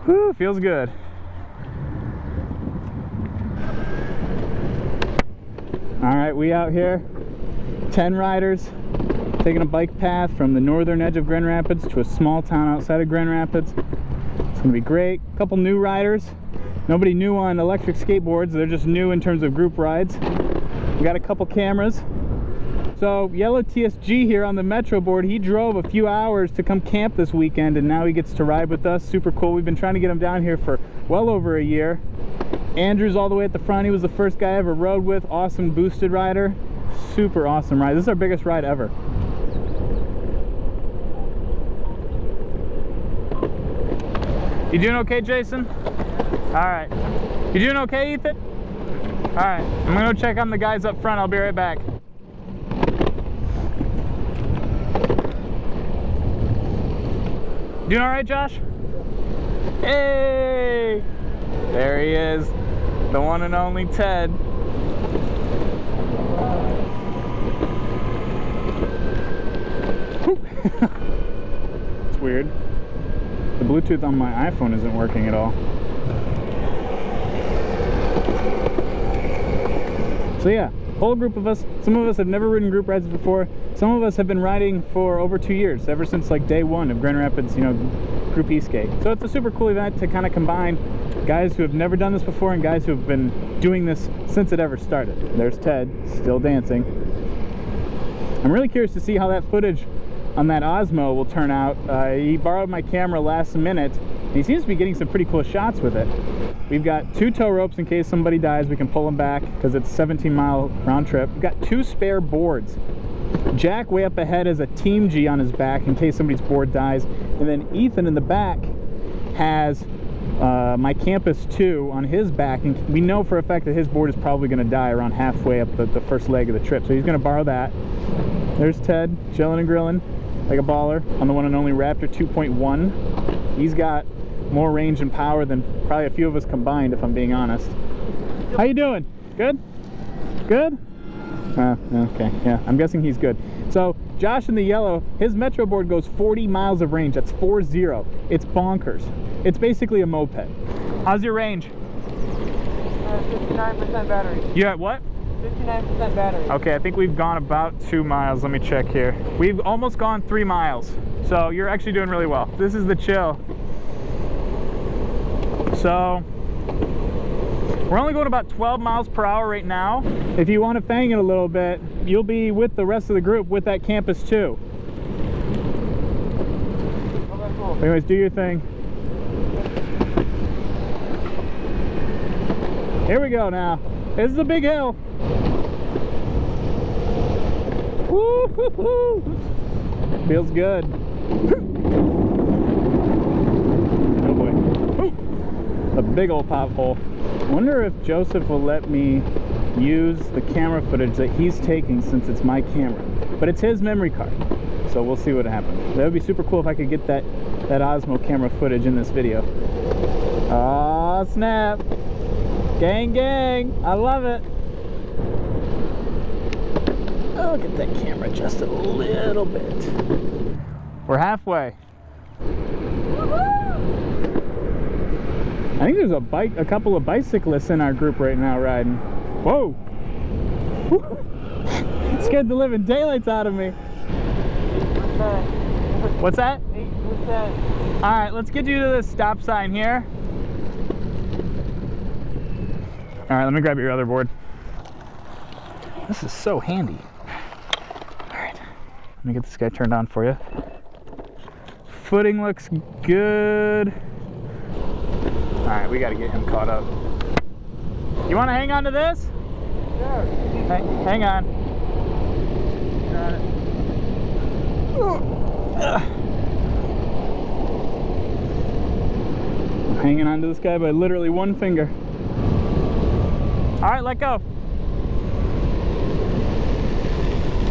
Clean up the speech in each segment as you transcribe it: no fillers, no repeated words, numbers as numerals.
Whew, feels good. All right, we out here, 10 riders, taking a bike path from the northern edge of Grand Rapids to a small town outside of Grand Rapids. It's gonna be great. A couple new riders. Nobody new on electric skateboards. They're just new in terms of group rides. We got a couple cameras. So yellow TSG here on the Metro board, he drove a few hours to come camp this weekend, and now he gets to ride with us. Super cool. We've been trying to get him down here for well over a year. Andrew's all the way at the front. He was the first guy I ever rode with. Awesome boosted rider. Super awesome ride. This is our biggest ride ever. You doing okay, Jason? All right. You doing okay, Ethan? All right. I'm gonna go check on the guys up front. I'll be right back. Doing all right, Josh? Hey! There he is, the one and only Ted. It's weird. The Bluetooth on my iPhone isn't working at all. So yeah, whole group of us. Some of us have never ridden group rides before. Some of us have been riding for over 2 years, ever since like day one of Grand Rapids, group Esk8. So it's a super cool event to kind of combine guys who have never done this before and guys who have been doing this since it ever started. There's Ted, still dancing. I'm really curious to see how that footage on that Osmo will turn out. He borrowed my camera last minute, and he seems to be getting some pretty cool shots with it. We've got 2 tow ropes in case somebody dies. We can pull them back because it's a 17-mile round trip. We've got 2 spare boards. Jack way up ahead has a Team G on his back in case somebody's board dies, and then Ethan in the back has my Campus 2 on his back, and we know for a fact that his board is probably going to die around halfway up the first leg of the trip, so he's going to borrow that. There's Ted chilling and grilling like a baller on the one and only Raptor 2.1. He's got more range and power than probably a few of us combined, if I'm being honest. How you doing? Good? Good? Okay, yeah, I'm guessing he's good. So Josh in the yellow, his Metro board goes 40 miles of range. That's 40. It's bonkers. It's basically a moped. How's your range? 59% battery. You at what? 59% battery. Okay, I think we've gone about 2 miles. Let me check here. We've almost gone 3 miles. So you're actually doing really well. This is the chill. So we're only going about 12 miles per hour right now. If you want to fang it a little bit, you'll be with the rest of the group with that Campus 2. Okay, cool. Anyways, do your thing. Here we go now. This is the big hill. Woo-hoo-hoo. Feels good. Oh boy. Ooh. A big old pothole. I wonder if Joseph will let me use the camera footage that he's taking since it's my camera. But it's his memory card, so we'll see what happens. That would be super cool if I could get that Osmo camera footage in this video. Oh snap! Gang, gang! I love it! Oh, get that camera just a little bit. We're halfway. I think there's a couple of bicyclists in our group right now riding. Whoa! Scared the living daylights out of me. What's that? 8%. All right, let's get you to this stop sign here. All right, let me grab your other board. This is so handy. All right, let me get this guy turned on for you. Footing looks good. All right, we got to get him caught up. You want to hang on to this? Sure. Hang on. Got it. I'm hanging on to this guy by literally one finger. All right, let go.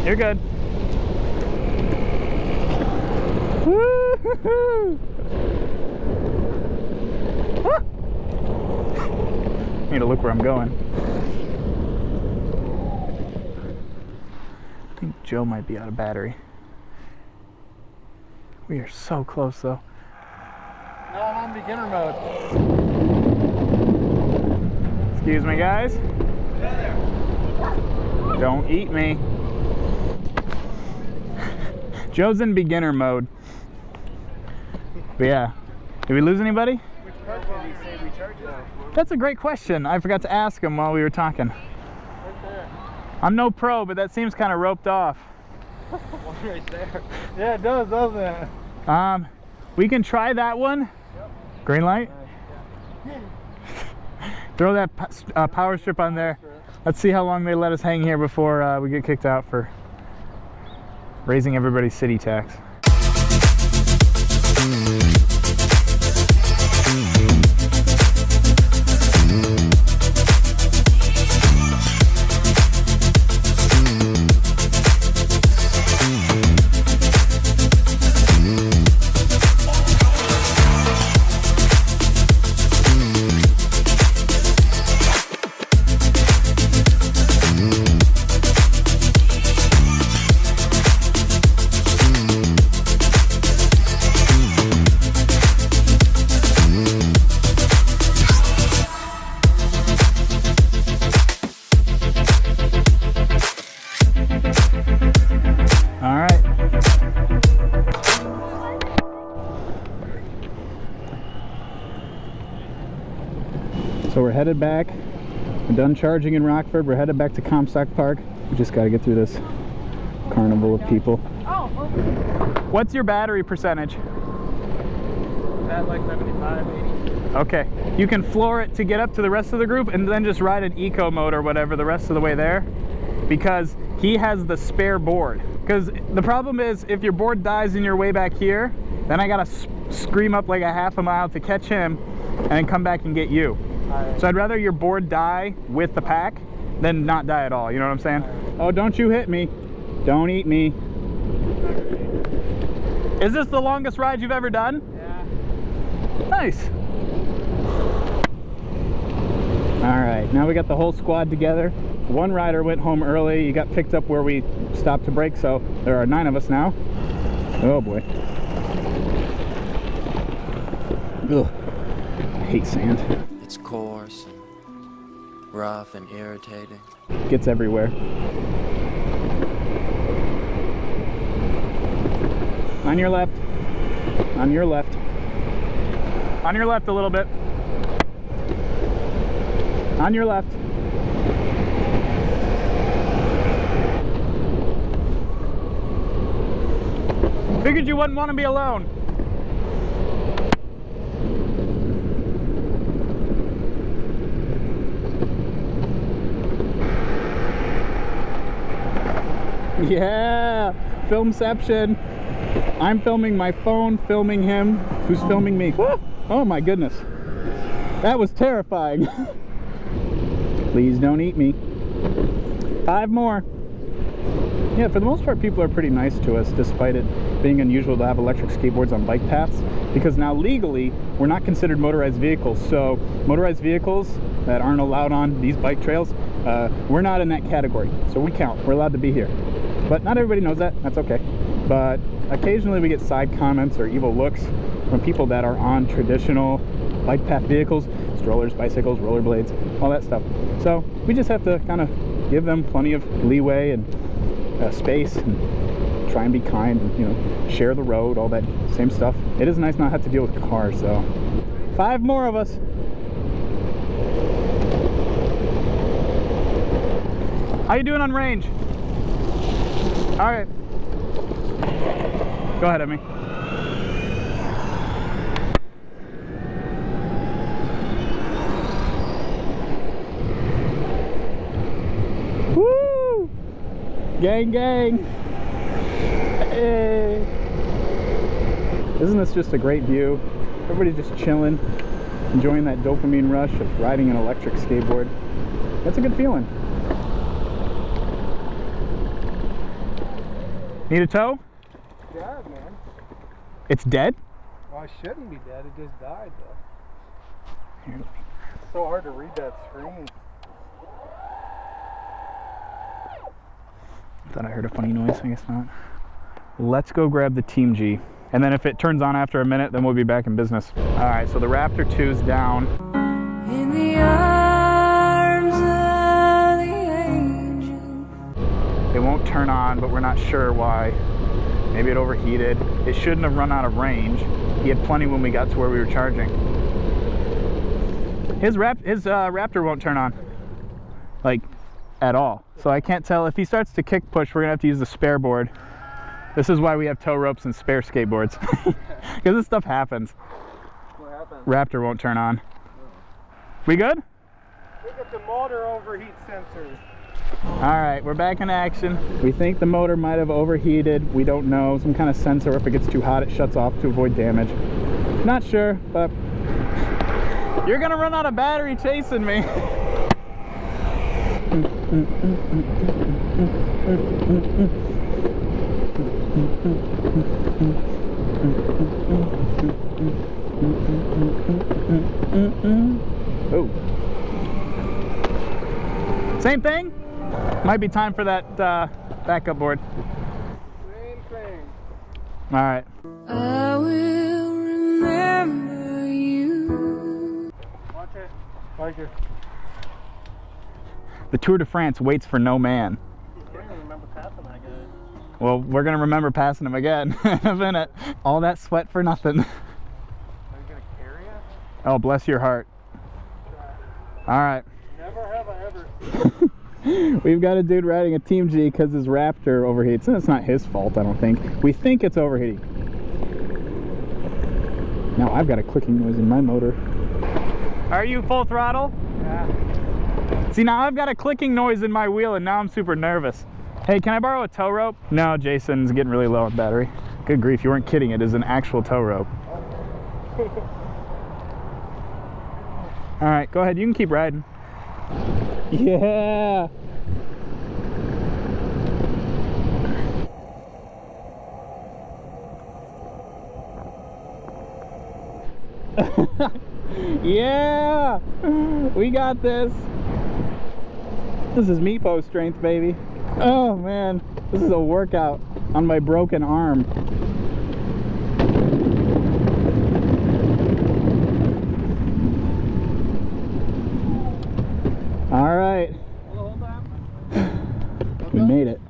You're good. Woo-hoo-hoo. Need to look where I'm going. I think Joe might be out of battery. We are so close though. No, I'm on beginner mode. Excuse me, guys. Don't eat me. Joe's in beginner mode. But yeah. Did we lose anybody? Which part did he say we charge now? That's a great question. I forgot to ask him while we were talking. Right there. I'm no pro, but that seems kind of roped off. One right there. Yeah, it does, doesn't it? We can try that one. Yep. Green light. Yeah. Throw that power strip on there. Let's see how long they let us hang here before we get kicked out for raising everybody's city tax. So we're headed back. We're done charging in Rockford. We're headed back to Comstock Park. We just got to get through this carnival of people. Oh, What's your battery percentage? at like 75, 80. Okay. You can floor it to get up to the rest of the group and then just ride an eco mode or whatever the rest of the way there, because he has the spare board. Because the problem is, if your board dies and you're way back here, then I gotta scream up like a half a mile to catch him and then come back and get you. So I'd rather your board die with the pack than not die at all, you know what I'm saying? Oh, don't you hit me. Don't eat me. Is this the longest ride you've ever done? Yeah. Nice. All right, now we got the whole squad together. One rider went home early. He got picked up where we stopped to break, so there are 9 of us now. Oh boy. Ugh. I hate sand. It's coarse and rough and irritating. Gets everywhere. On your left. On your left. On your left a little bit. On your left. Figured you wouldn't want to be alone. Yeah, filmception. I'm filming my phone, filming him, who's filming me. Woo! Oh my goodness. That was terrifying. Please don't eat me. 5 more. Yeah, for the most part, people are pretty nice to us, despite it being unusual to have electric skateboards on bike paths, because now legally, we're not considered motorized vehicles. So motorized vehicles that aren't allowed on these bike trails, we're not in that category. So we count, we're allowed to be here. But not everybody knows that, that's okay. But occasionally we get side comments or evil looks from people that are on traditional bike path vehicles, strollers, bicycles, rollerblades, all that stuff. So we just have to kind of give them plenty of leeway and space and try and be kind and, you know, share the road, all that same stuff. It is nice not have to deal with cars. So 5 more of us. How you doing on range? All right. Go ahead, Emmy. Woo! Gang, gang. Hey. Isn't this just a great view? Everybody's just chilling, enjoying that dopamine rush of riding an electric skateboard. That's a good feeling. Need a tow? Yeah, man. It's dead? Well, it shouldn't be dead. It just died, though. Here, It's so hard to read that screen. thought I heard a funny noise, I guess not. Let's go grab the Team G. And then if it turns on after a minute, then we'll be back in business. All right, so the Raptor 2's down. In the arms of the angel. It won't turn on, but we're not sure why. Maybe it overheated. It shouldn't have run out of range. He had plenty when we got to where we were charging. His Raptor won't turn on, like, at all. So I can't tell. If he starts to kick push, we're gonna have to use the spare board. This is why we have tow ropes and spare skateboards. Because this stuff happens. What happened? Raptor won't turn on. We good? Look at the motor overheat sensors. Alright, we're back in action. We think the motor might have overheated. We don't know. Some kind of sensor. If it gets too hot, it shuts off to avoid damage. Not sure, but you're gonna run out of battery chasing me. Oh. Same thing? Might be time for that backup board. Same thing. All right. I will remember you. Watch it. Watch it. The Tour de France waits for no man. I don't even remember passing that guy. Well, we're gonna remember passing him again in a minute. All that sweat for nothing. Are you gonna carry it? Oh, bless your heart. All right. Never have I ever. We've got a dude riding a Team G because his Raptor overheats. And it's not his fault, I don't think. We think it's overheating. Now I've got a clicking noise in my motor. Are you full throttle? Yeah. See, now I've got a clicking noise in my wheel and now I'm super nervous. Hey, can I borrow a tow rope? No, Jason's getting really low on battery. Good grief, you weren't kidding. It is an actual tow rope. All right, go ahead. You can keep riding. Yeah. Yeah. We got this. This is Meepo strength, baby. Oh man, this is a workout on my broken arm. All right, we made it.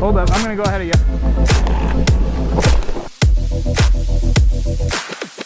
Hold up, I'm gonna go ahead of you.